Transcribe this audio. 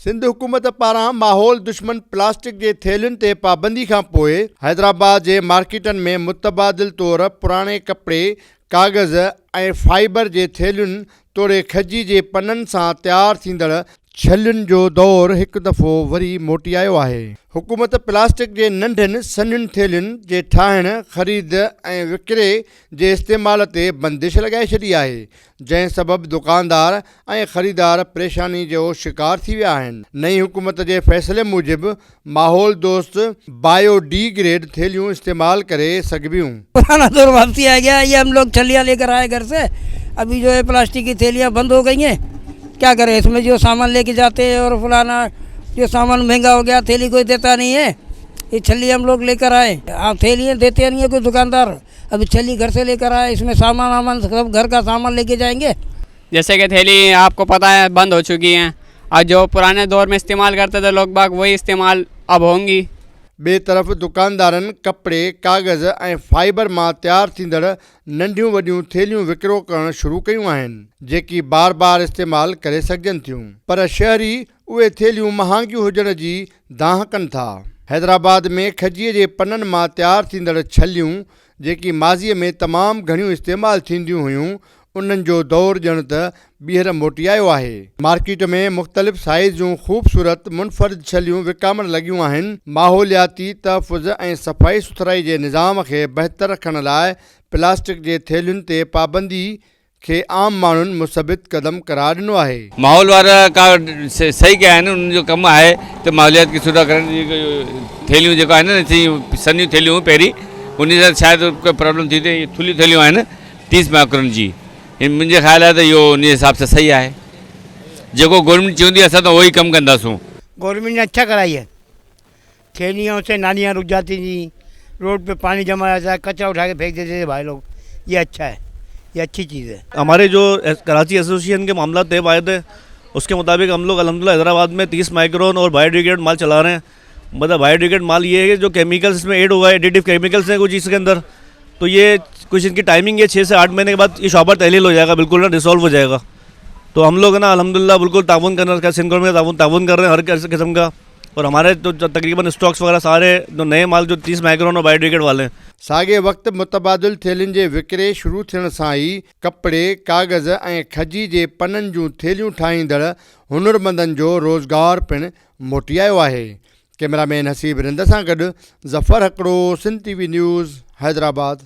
सिंध हुकूमत पारां माहौल दुश्मन प्लास्टिक जे थेलियुनि ते पाबंदी खां पोइ हैदराबाद जे मार्केटनि में मुतबादिल तौर पुराणे कपिड़े, कागज़ ऐं फाइबर जे थेलियुनि तोड़े खजी जे पननि सां तयारु थींदड़ छलियुनि जो दौरु हिकु दफ़ो वरी मोटी आयो आहे। हुकूमत प्लास्टिक जे नंढनि सन्हियुनि थेलियुनि जे ठाहिण, ख़रीद ऐं विकिरे जे इस्तेमाल ते बंदिश लॻाए छॾी आहे, जंहिं सबबि दुकानदार ऐं ख़रीदार परेशानी जो शिकार थी विया आहिनि। नई हुकूमत जे फ़ैसिले मूजिबि माहौल दोस्त बायोडिग्रेड थेलियूं इस्तेमाल करे सघिबियूं। पुराना दौर वापसी आ गया। ये हम लोग छलियाँ लेकर आए घर से, अभी जो है प्लास्टिक की थैलियाँ बंद हो गई हैं। क्या करें, इसमें जो सामान लेके जाते हैं और फलाना जो सामान महंगा हो गया, थैली कोई देता नहीं है। ये छली हम लोग लेकर आए। आप थैलियाँ देते नहीं है कोई दुकानदार, अभी छली घर से लेकर आए, इसमें सामान सब घर का सामान लेके जाएंगे। जैसे कि थैली आपको पता है बंद हो चुकी हैं, और जो पुराने दौर में इस्तेमाल करते थे लोग बाग, वही इस्तेमाल अब होंगी। ॿिए तरफ़ दुकानदारनि कपिड़े, कागज़ ऐं फाइबर मां तयारु थींदड़ नंढियूं वॾियूं थेलियूं विकिरो करणु शुरू कयूं आहिनि, जेकी बार बार इस्तेमाल करे सघजनि थियूं। पर शहरी उहे थेलियूं महांगियूं हुजण जी दांह कनि था। हैदराबाद में खजीअ जे पननि मां तयारु थींदड़ छलियूं, जेकी माज़ीअ में तमामु घणियूं इस्तेमाल थींदियूं हुयूं, उन्हनि जो दौरु ॼण त ॿीहर मोटी आयो आहे। मार्केट में मुख़्तलिफ़ साइज़ जूं ख़ूबसूरत मुनफ़रिद छलियूं विकामण लॻियूं आहिनि। माहौलियाती तहफ़ुज़ ऐं सफ़ाई सुथराई जे निज़ाम खे बहितर रखण लाइ प्लास्टिक जे थेलियुनि ते पाबंदी खे आम माण्हुनि मुसबित क़दम करार ॾिनो आहे। माहौल वारा का सही कया आहिनि, उन्हनि जो कमु आहे त माहौलियात खे सुठा करण जी थेलियूं जेको आहिनि न, सन्हियूं थेलियूं पहिरीं उन सां शायदि कोई प्रॉब्लम थी थिए। थुलियूं थेलियूं आहिनि 30 माइक्रोन जी, मुंहिंजे ख़्याल आहे त इहो उन हिसाब सां सही आहे। जेको गवर्नमेंट चवंदी असां त उहो ई कमु कंदासूं। गवर्नमेंट ने अच्छा कराई है। थैलियों से नालियाँ रुक जाती थी, रोड पे पानी जमा जाता है, कचरा उठा के फेंक देते थे भाई लोग। ये अच्छा है, ये अच्छी चीज़ है। हमारे जो कराची एसोसिएशन के मामला तय आए थे, उसके मुताबिक हम लोग अल्हम्दुलिल्लाह हैदराबाद में 30 माइक्रोन और बायोडिग्रेड माल चला रहे हैं। मतलब बायोडिग्रेड माल ये है कि जो केमिकल्स इसमें ऐड हुआ है, एडिटिव केमिकल्स हैं कुछ इसके अंदर, तो ये कुछ इनकी टाइमिंग है 6 से 8 महीने के बाद ये शॉपर तहलील हो जाएगा, बिल्कुल ना डिसॉल्व हो जाएगा। तो हम लोग ना अल्हम्दुलिल्लाह बिल्कुल ताउन करना, सिंध गवर्नमेंट में ताउन कर रहे हैं हर किस्म का। और हमारे तो तकरीबन स्टॉक्स वगैरह सारे जो नए माल जो 30 माइक्रोन और बायोडिग्रेड वाले हैं। साॻे वक़्तु मुतबादिल थेलियुनि जे विकिरे शुरू थियण सां ई कपिड़े, कागज़ ऐं खजी जे पननि जूं थेलियूं ठाहींदड़ हुनुरमंदनि जो रोज़गार पिणु मोटी आयो आहे। कैमरामैन हसीब रिंद सां गॾु ज़फ़र हकड़ो, सिंध TV न्यूज़, हैदराबाद।